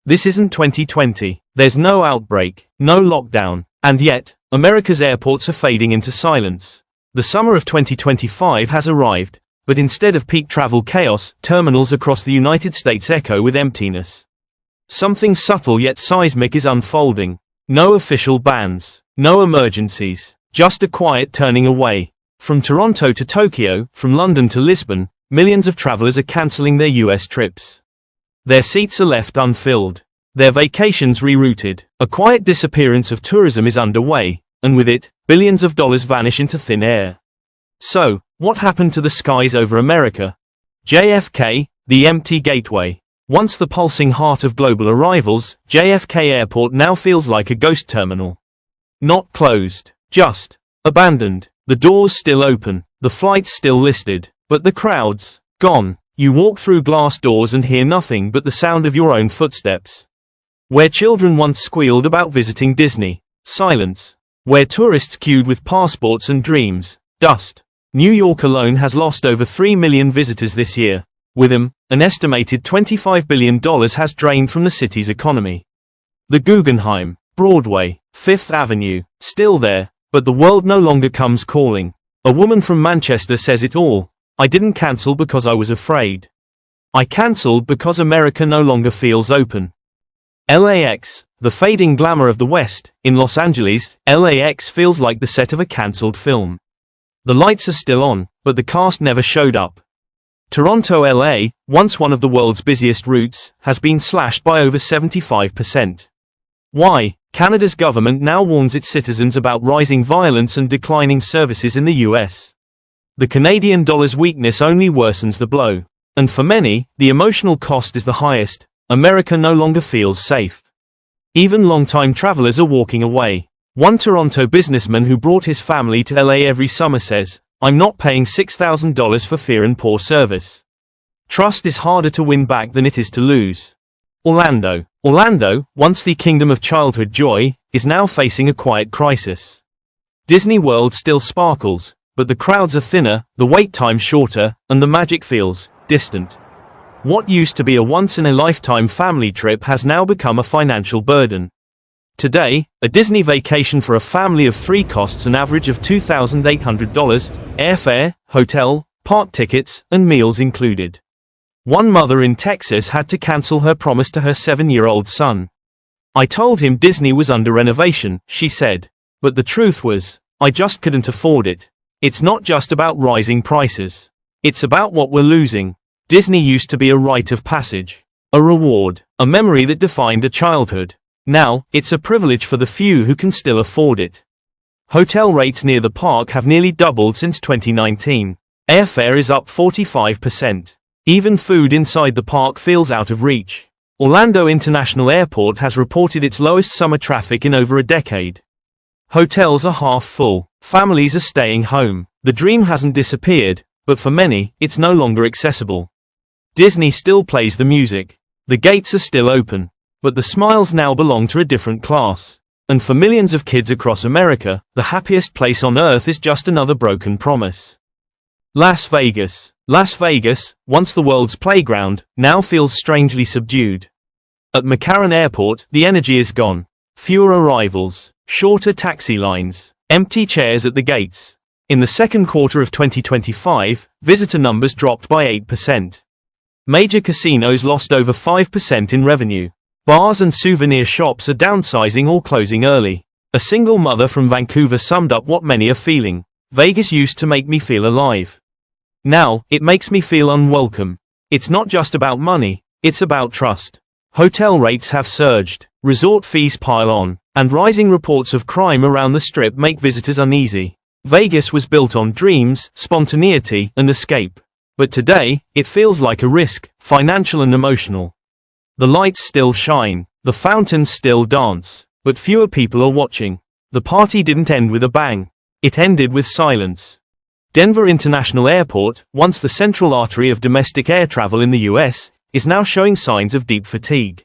This isn't 2020. There's no outbreak, no lockdown, and yet, America's airports are fading into silence. The summer of 2025 has arrived, but instead of peak travel chaos, terminals across the United States echo with emptiness. Something subtle yet seismic is unfolding. No official bans, no emergencies, just a quiet turning away. From Toronto to Tokyo, from London to Lisbon, millions of travelers are cancelling their US trips. Their seats are left unfilled, their vacations rerouted. A quiet disappearance of tourism is underway, and with it, billions of dollars vanish into thin air. So, what happened to the skies over America? JFK, the empty gateway. Once the pulsing heart of global arrivals, JFK Airport now feels like a ghost terminal. Not closed, just abandoned. The doors still open, the flights still listed, but the crowds, gone. You walk through glass doors and hear nothing but the sound of your own footsteps. Where children once squealed about visiting Disney, silence. Where tourists queued with passports and dreams, dust. New York alone has lost over 3 million visitors this year. With them, an estimated $25 billion has drained from the city's economy. The Guggenheim, Broadway, Fifth Avenue, still there, but the world no longer comes calling. A woman from Manchester says it all. I didn't cancel because I was afraid. I cancelled because America no longer feels open. LAX, the fading glamour of the West. In Los Angeles, LAX feels like the set of a cancelled film. The lights are still on, but the cast never showed up. Toronto LA, once one of the world's busiest routes, has been slashed by over 75%. Why? Canada's government now warns its citizens about rising violence and declining services in the US. The Canadian dollar's weakness only worsens the blow. And for many, the emotional cost is the highest. America no longer feels safe. Even long-time travelers are walking away. One Toronto businessman who brought his family to LA every summer says, "I'm not paying $6,000 for fear and poor service." Trust is harder to win back than it is to lose. Orlando, once the kingdom of childhood joy, is now facing a quiet crisis. Disney World still sparkles, but the crowds are thinner, the wait time shorter, and the magic feels distant. What used to be a once-in-a-lifetime family trip has now become a financial burden. Today, a Disney vacation for a family of 3 costs an average of $2,800, airfare, hotel, park tickets, and meals included. One mother in Texas had to cancel her promise to her 7-year-old son. "I told him Disney was under renovation," she said. "But the truth was, I just couldn't afford it." It's not just about rising prices. It's about what we're losing. Disney used to be a rite of passage, a reward, a memory that defined a childhood. Now, it's a privilege for the few who can still afford it. Hotel rates near the park have nearly doubled since 2019. Airfare is up 45%. Even food inside the park feels out of reach. Orlando International Airport has reported its lowest summer traffic in over a decade. Hotels are half full. Families are staying home. The dream hasn't disappeared, but for many, it's no longer accessible. Disney still plays the music. The gates are still open. But the smiles now belong to a different class. And for millions of kids across America, the happiest place on earth is just another broken promise. Las Vegas, once the world's playground, now feels strangely subdued. At McCarran Airport, the energy is gone. Fewer arrivals, shorter taxi lines, empty chairs at the gates. In the second quarter of 2025, visitor numbers dropped by 8%. Major casinos lost over 5% in revenue. Bars and souvenir shops are downsizing or closing early. A single mother from Vancouver summed up what many are feeling. "Vegas used to make me feel alive. Now, it makes me feel unwelcome." It's not just about money, it's about trust. Hotel rates have surged, resort fees pile on, and rising reports of crime around the Strip make visitors uneasy. Vegas was built on dreams, spontaneity, and escape. But today, it feels like a risk, financial and emotional. The lights still shine, the fountains still dance, but fewer people are watching. The party didn't end with a bang. It ended with silence. Denver International Airport, once the central artery of domestic air travel in the US, is now showing signs of deep fatigue.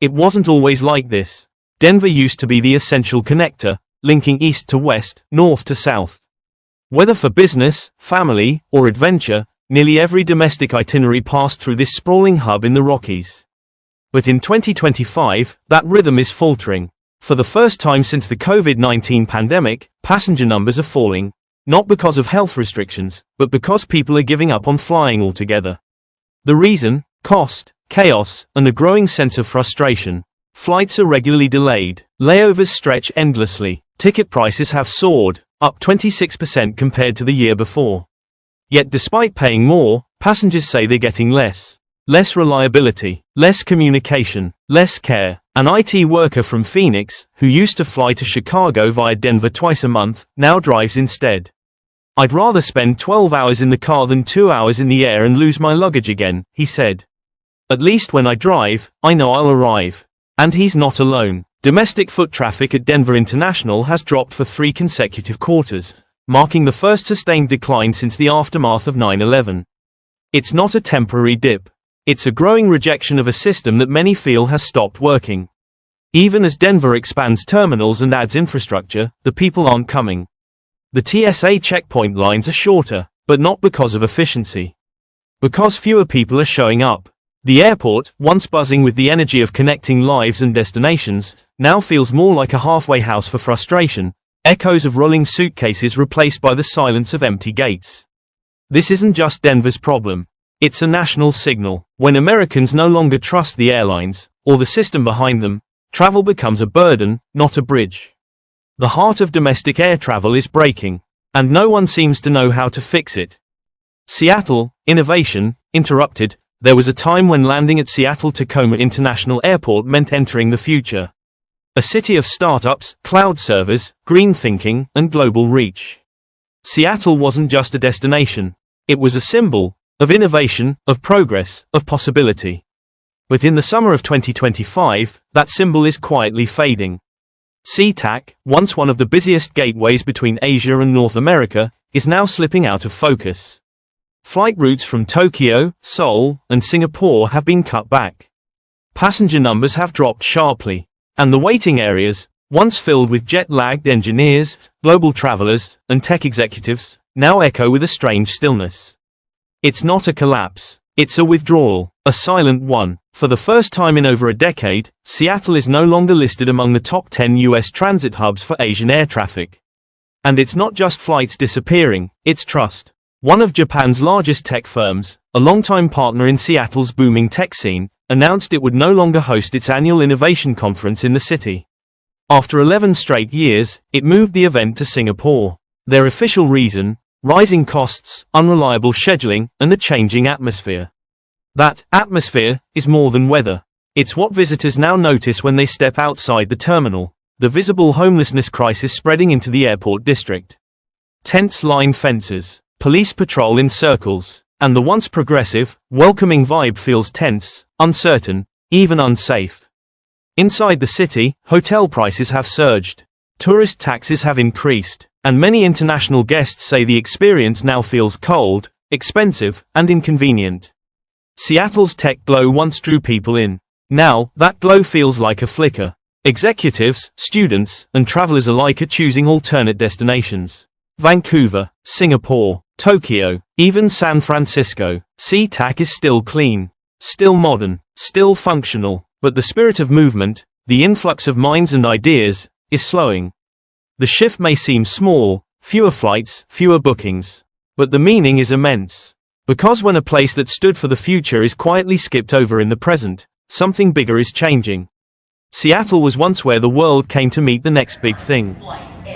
It wasn't always like this. Denver used to be the essential connector, linking east to west, north to south. Whether for business, family, or adventure, nearly every domestic itinerary passed through this sprawling hub in the Rockies. But in 2025, that rhythm is faltering. For the first time since the COVID-19 pandemic, passenger numbers are falling, not because of health restrictions, but because people are giving up on flying altogether. The reason? Cost, chaos, and a growing sense of frustration. Flights are regularly delayed, layovers stretch endlessly, ticket prices have soared, up 26% compared to the year before. Yet despite paying more, passengers say they're getting less. Less reliability, less communication, less care. An IT worker from Phoenix, who used to fly to Chicago via Denver twice a month, now drives instead. "I'd rather spend 12 hours in the car than 2 hours in the air and lose my luggage again," he said. "At least when I drive, I know I'll arrive." And he's not alone. Domestic foot traffic at Denver International has dropped for 3 consecutive quarters, marking the first sustained decline since the aftermath of 9/11. It's not a temporary dip. It's a growing rejection of a system that many feel has stopped working. Even as Denver expands terminals and adds infrastructure, the people aren't coming. The TSA checkpoint lines are shorter, but not because of efficiency. Because fewer people are showing up. The airport, once buzzing with the energy of connecting lives and destinations, now feels more like a halfway house for frustration, echoes of rolling suitcases replaced by the silence of empty gates. This isn't just Denver's problem. It's a national signal. When Americans no longer trust the airlines, or the system behind them, travel becomes a burden, not a bridge. The heart of domestic air travel is breaking, and no one seems to know how to fix it. Seattle, innovation, interrupted. There was a time when landing at Seattle-Tacoma International Airport meant entering the future. A city of startups, cloud servers, green thinking, and global reach. Seattle wasn't just a destination. It was a symbol of innovation, of progress, of possibility. But in the summer of 2025, that symbol is quietly fading. SeaTac, once one of the busiest gateways between Asia and North America, is now slipping out of focus. Flight routes from Tokyo, Seoul, and Singapore have been cut back. Passenger numbers have dropped sharply, and the waiting areas, once filled with jet-lagged engineers, global travelers, and tech executives, now echo with a strange stillness. It's not a collapse. It's a withdrawal, a silent one. For the first time in over a decade, Seattle is no longer listed among the top 10 U.S. transit hubs for Asian air traffic. And it's not just flights disappearing, it's trust. One of Japan's largest tech firms, a longtime partner in Seattle's booming tech scene, announced it would no longer host its annual innovation conference in the city. After 11 straight years, it moved the event to Singapore. Their official reason? Rising costs, unreliable scheduling, and a changing atmosphere. That atmosphere is more than weather. It's what visitors now notice when they step outside the terminal. The visible homelessness crisis spreading into the airport district. Tents line fences, police patrol in circles, and the once progressive, welcoming vibe feels tense, uncertain, even unsafe. Inside the city, hotel prices have surged. Tourist taxes have increased, and many international guests say the experience now feels cold, expensive, and inconvenient. Seattle's tech glow once drew people in. Now, that glow feels like a flicker. Executives, students, and travelers alike are choosing alternate destinations. Vancouver, Singapore, Tokyo, even San Francisco. SeaTac is still clean, still modern, still functional, but the spirit of movement, the influx of minds and ideas, is slowing. The shift may seem small, fewer flights, fewer bookings, but the meaning is immense. Because when a place that stood for the future is quietly skipped over in the present, something bigger is changing. Seattle was once where the world came to meet the next big thing.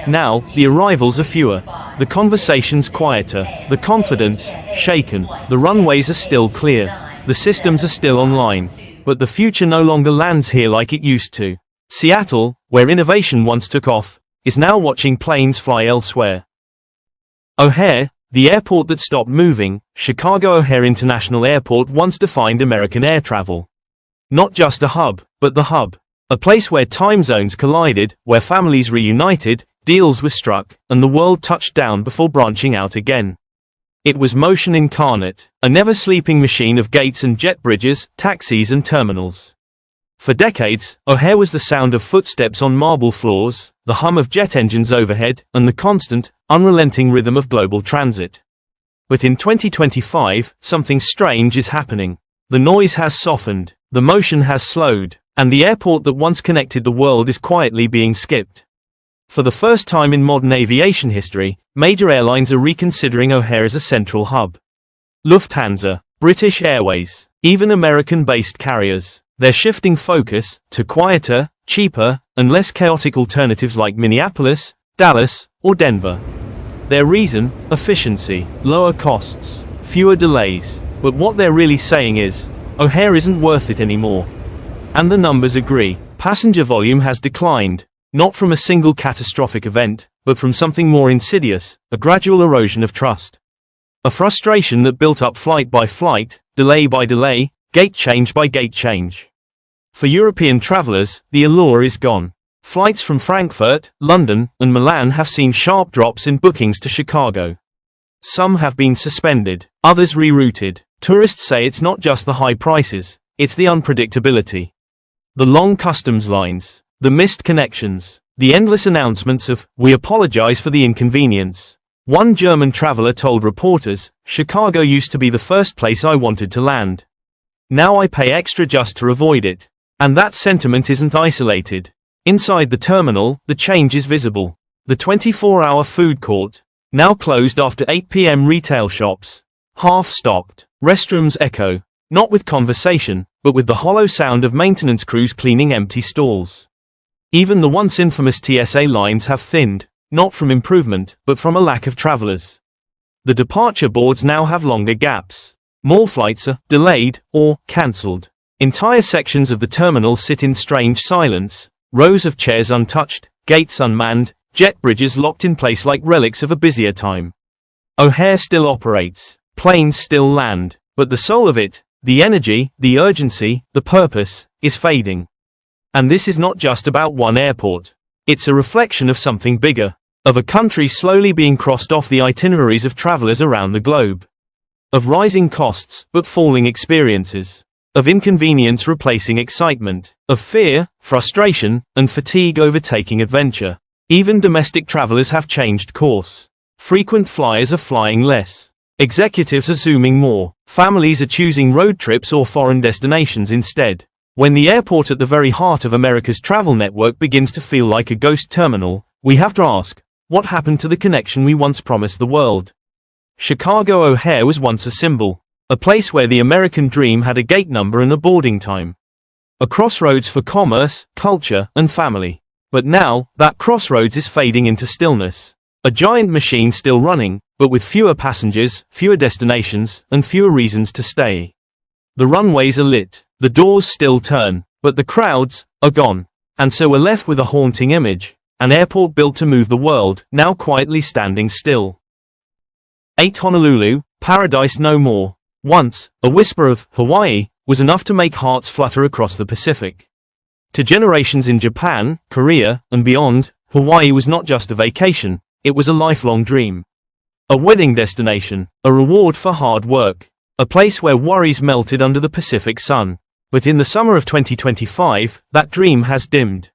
Now, the arrivals are fewer, the conversations quieter, the confidence shaken, the runways are still clear, the systems are still online, but the future no longer lands here like it used to. Seattle, where innovation once took off, is now watching planes fly elsewhere. O'Hare, the airport that stopped moving. Chicago O'Hare International Airport once defined American air travel. Not just a hub, but the hub. A place where time zones collided, where families reunited, deals were struck, and the world touched down before branching out again. It was motion incarnate, a never-sleeping machine of gates and jet bridges, taxis and terminals. For decades, O'Hare was the sound of footsteps on marble floors, the hum of jet engines overhead, and the constant, unrelenting rhythm of global transit. But in 2025, something strange is happening. The noise has softened. The motion has slowed, and the airport that once connected the world is quietly being skipped. For the first time in modern aviation history, major airlines are reconsidering O'Hare as a central hub. Lufthansa, British Airways, even American-based carriers, they're shifting focus to quieter, cheaper, and less chaotic alternatives like Minneapolis, Dallas, or Denver. Their reason? Efficiency, lower costs, fewer delays. But what they're really saying is, O'Hare isn't worth it anymore. And the numbers agree. Passenger volume has declined, not from a single catastrophic event, but from something more insidious, a gradual erosion of trust. A frustration that built up flight by flight, delay by delay, gate change by gate change. For European travelers, the allure is gone. Flights from Frankfurt, London, and Milan have seen sharp drops in bookings to Chicago. Some have been suspended, others rerouted. Tourists say it's not just the high prices, it's the unpredictability. The long customs lines, the missed connections, the endless announcements of, "We apologize for the inconvenience." One German traveler told reporters, "Chicago used to be the first place I wanted to land. Now I pay extra just to avoid it." And that sentiment isn't isolated. Inside the terminal, the change is visible. The 24-hour food court, now closed after 8 p.m. retail shops, half-stocked. Restrooms echo, not with conversation, but with the hollow sound of maintenance crews cleaning empty stalls. Even the once infamous TSA lines have thinned, not from improvement, but from a lack of travelers. The departure boards now have longer gaps. More flights are delayed or cancelled. Entire sections of the terminal sit in strange silence, rows of chairs untouched, gates unmanned, jet bridges locked in place like relics of a busier time. O'Hare still operates, planes still land, but the soul of it, the energy, the urgency, the purpose, is fading. And this is not just about one airport. It's a reflection of something bigger, of a country slowly being crossed off the itineraries of travelers around the globe. Of rising costs, but falling experiences. Of inconvenience replacing excitement. Of fear, frustration, and fatigue overtaking adventure. Even domestic travelers have changed course. Frequent flyers are flying less. Executives are zooming more. Families are choosing road trips or foreign destinations instead. When the airport at the very heart of America's travel network begins to feel like a ghost terminal, we have to ask, what happened to the connection we once promised the world? Chicago O'Hare was once a symbol, a place where the American dream had a gate number and a boarding time. A crossroads for commerce, culture, and family. But now, that crossroads is fading into stillness. A giant machine still running, but with fewer passengers, fewer destinations, and fewer reasons to stay. The runways are lit, the doors still turn, but the crowds are gone. And so we're left with a haunting image, an airport built to move the world, now quietly standing still. 8 Honolulu, paradise no more. Once, a whisper of Hawaii was enough to make hearts flutter across the Pacific. To generations in Japan, Korea, and beyond, Hawaii was not just a vacation, it was a lifelong dream. A wedding destination, a reward for hard work, a place where worries melted under the Pacific sun. But in the summer of 2025, that dream has dimmed.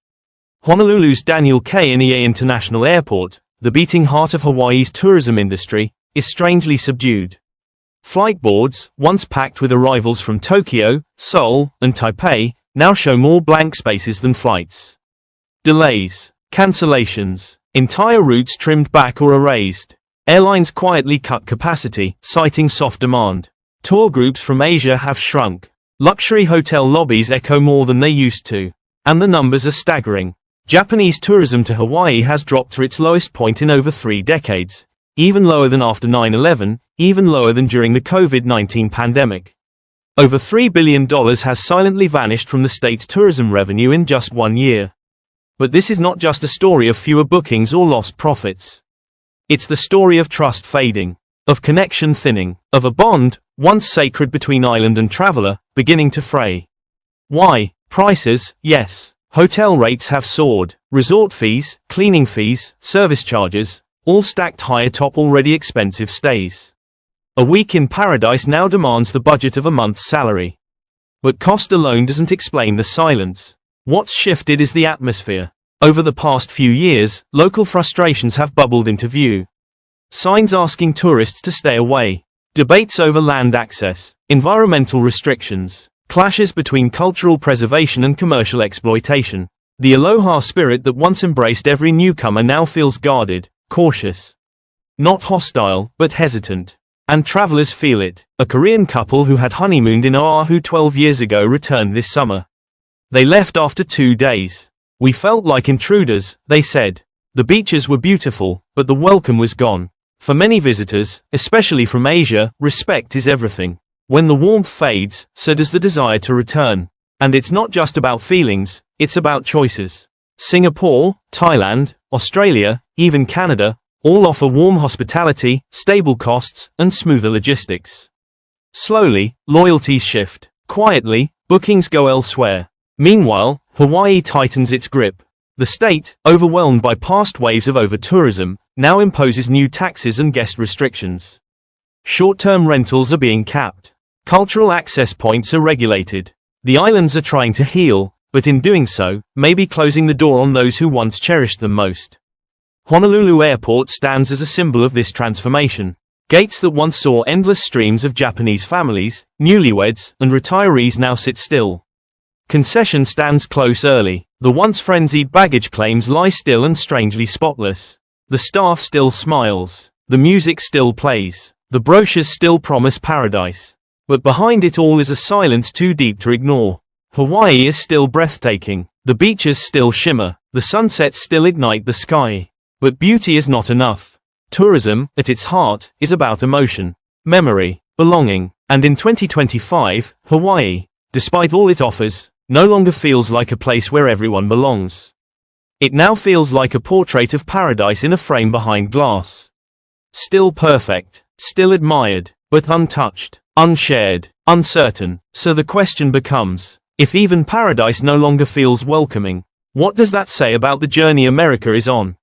Honolulu's Daniel K. Inouye International Airport, the beating heart of Hawaii's tourism industry, is strangely subdued. Flight boards, once packed with arrivals from Tokyo, Seoul, and Taipei, now show more blank spaces than flights. Delays, cancellations, entire routes trimmed back or erased. Airlines quietly cut capacity, citing soft demand. Tour groups from Asia have shrunk. Luxury hotel lobbies echo more than they used to. And the numbers are staggering. Japanese tourism to Hawaii has dropped to its lowest point in over 3 decades. Even lower than after 9/11, even lower than during the COVID-19 pandemic. Over $3 billion has silently vanished from the state's tourism revenue in just 1 year. But this is not just a story of fewer bookings or lost profits. It's the story of trust fading, of connection thinning, of a bond, once sacred between island and traveler, beginning to fray. Why? Prices, yes. Hotel rates have soared. Resort fees, cleaning fees, service charges, all stacked high atop already expensive stays. A week in paradise now demands the budget of a month's salary. But cost alone doesn't explain the silence. What's shifted is the atmosphere. Over the past few years, local frustrations have bubbled into view. Signs asking tourists to stay away. Debates over land access, environmental restrictions, Clashes between cultural preservation and commercial exploitation. The aloha spirit that once embraced every newcomer now feels guarded, cautious. Not hostile, but hesitant. And travelers feel it. A Korean couple who had honeymooned in Oahu 12 years ago returned this summer. They left after 2 days. We felt like intruders, they said. The beaches were beautiful, but the welcome was gone. For many visitors, especially from Asia, respect is everything. When the warmth fades, so does the desire to return. And it's not just about feelings, it's about choices. Singapore, Thailand, Australia, even Canada, all offer warm hospitality, stable costs, and smoother logistics. Slowly, loyalties shift. Quietly, bookings go elsewhere. Meanwhile, Hawaii tightens its grip. The state, overwhelmed by past waves of over-tourism, now imposes new taxes and guest restrictions. Short-term rentals are being capped. Cultural access points are regulated. The islands are trying to heal, but in doing so, may be closing the door on those who once cherished them most. Honolulu Airport stands as a symbol of this transformation. Gates that once saw endless streams of Japanese families, newlyweds, and retirees now sit still. Concession stands close early. The once frenzied baggage claims lie still and strangely spotless. The staff still smiles. The music still plays. The brochures still promise paradise. But behind it all is a silence too deep to ignore. Hawaii is still breathtaking. The beaches still shimmer. The sunsets still ignite the sky. But beauty is not enough. Tourism, at its heart, is about emotion, memory, belonging. And in 2025, Hawaii, despite all it offers, no longer feels like a place where everyone belongs. It now feels like a portrait of paradise in a frame behind glass. Still perfect, still admired, but untouched, unshared, uncertain. So the question becomes, if even paradise no longer feels welcoming, what does that say about the journey America is on?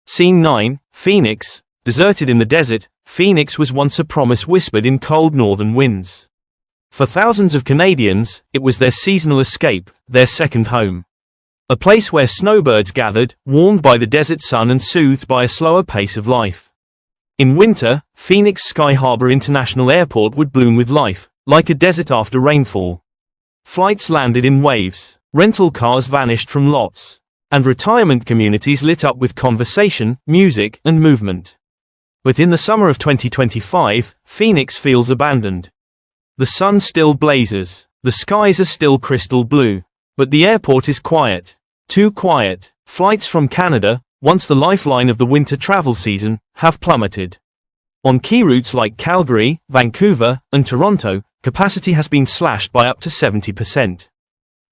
Scene 9, Phoenix. Deserted in the desert, Phoenix was once a promise whispered in cold northern winds. For thousands of Canadians, it was their seasonal escape, their second home. A place where snowbirds gathered, warmed by the desert sun and soothed by a slower pace of life. In winter, Phoenix Sky Harbor International Airport would bloom with life, like a desert after rainfall. Flights landed in waves, rental cars vanished from lots, and retirement communities lit up with conversation, music, and movement. But in the summer of 2025, Phoenix feels abandoned. The sun still blazes, the skies are still crystal blue, but the airport is quiet. Too quiet. Flights from Canada, once the lifeline of the winter travel season, have plummeted. On key routes like Calgary, Vancouver, and Toronto, capacity has been slashed by up to 70%.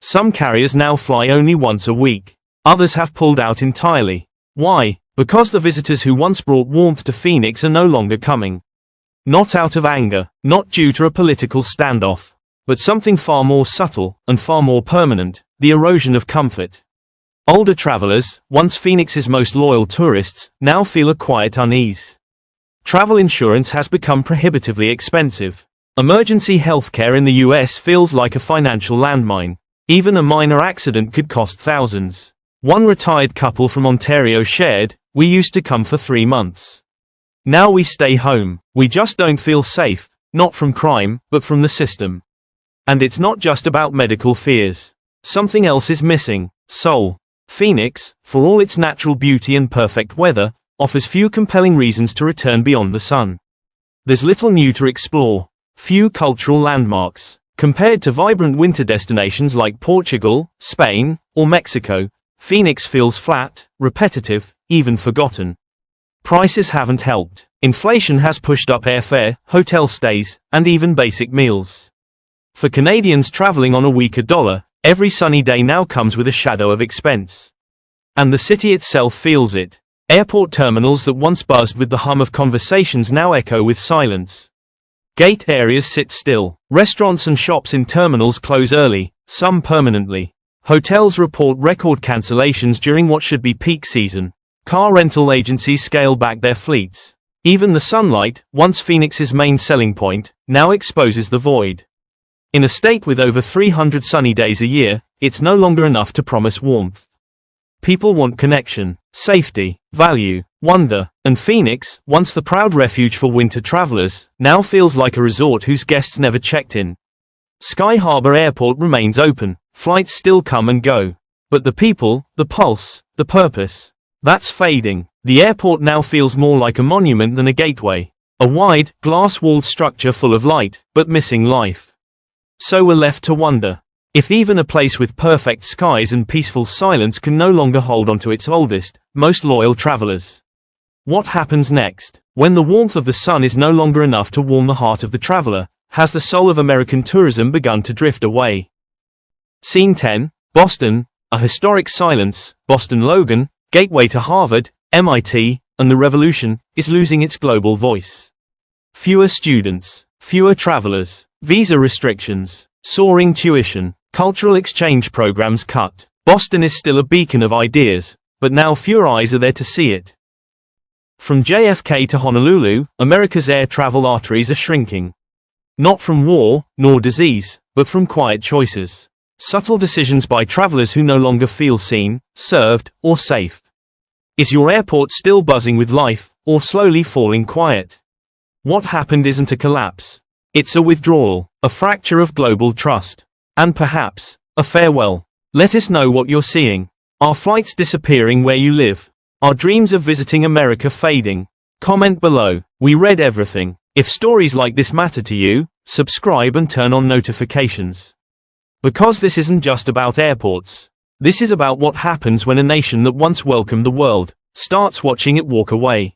Some carriers now fly only once a week. Others have pulled out entirely. Why? Because the visitors who once brought warmth to Phoenix are no longer coming. Not out of anger, not due to a political standoff, but something far more subtle, and far more permanent, the erosion of comfort. Older travelers, once Phoenix's most loyal tourists, now feel a quiet unease. Travel insurance has become prohibitively expensive. Emergency healthcare in the US feels like a financial landmine. Even a minor accident could cost thousands. One retired couple from Ontario shared, "We used to come for 3 months. Now we stay home. We just don't feel safe, not from crime, but from the system." And it's not just about medical fears. Something else is missing: soul. Phoenix, for all its natural beauty and perfect weather, offers few compelling reasons to return beyond the sun. There's little new to explore, few cultural landmarks. Compared to vibrant winter destinations like Portugal, Spain, or Mexico, Phoenix feels flat, repetitive, even forgotten. Prices haven't helped. Inflation has pushed up airfare, hotel stays, and even basic meals. For Canadians traveling on a weaker dollar, every sunny day now comes with a shadow of expense. And the city itself feels it. Airport terminals that once buzzed with the hum of conversations now echo with silence. Gate areas sit still. Restaurants and shops in terminals close early, some permanently. Hotels report record cancellations during what should be peak season. Car rental agencies scale back their fleets. Even the sunlight, once Phoenix's main selling point, now exposes the void. In a state with over 300 sunny days a year, it's no longer enough to promise warmth. People want connection, safety, value, wonder, and Phoenix, once the proud refuge for winter travelers, now feels like a resort whose guests never checked in. Sky Harbor Airport remains open, flights still come and go. But the people, the pulse, the purpose, that's fading. The airport now feels more like a monument than a gateway. A wide, glass-walled structure full of light, but missing life. So we're left to wonder, if even a place with perfect skies and peaceful silence can no longer hold onto its oldest, most loyal travelers. What happens next? When the warmth of the sun is no longer enough to warm the heart of the traveler, has the soul of American tourism begun to drift away? Scene 10, Boston, a historic silence. Boston Logan, gateway to Harvard, MIT, and the revolution, is losing its global voice. Fewer students, fewer travelers, visa restrictions, soaring tuition, cultural exchange programs cut. Boston is still a beacon of ideas, but now fewer eyes are there to see it. From JFK to Honolulu, America's air travel arteries are shrinking. Not from war, nor disease, but from quiet choices. Subtle decisions by travelers who no longer feel seen, served, or safe. Is your airport still buzzing with life, or slowly falling quiet? What happened isn't a collapse. It's a withdrawal, a fracture of global trust. And perhaps, a farewell. Let us know what you're seeing. Are flights disappearing where you live? Are dreams of visiting America fading? Comment below. We read everything. If stories like this matter to you, subscribe and turn on notifications. Because this isn't just about airports. This is about what happens when a nation that once welcomed the world starts watching it walk away.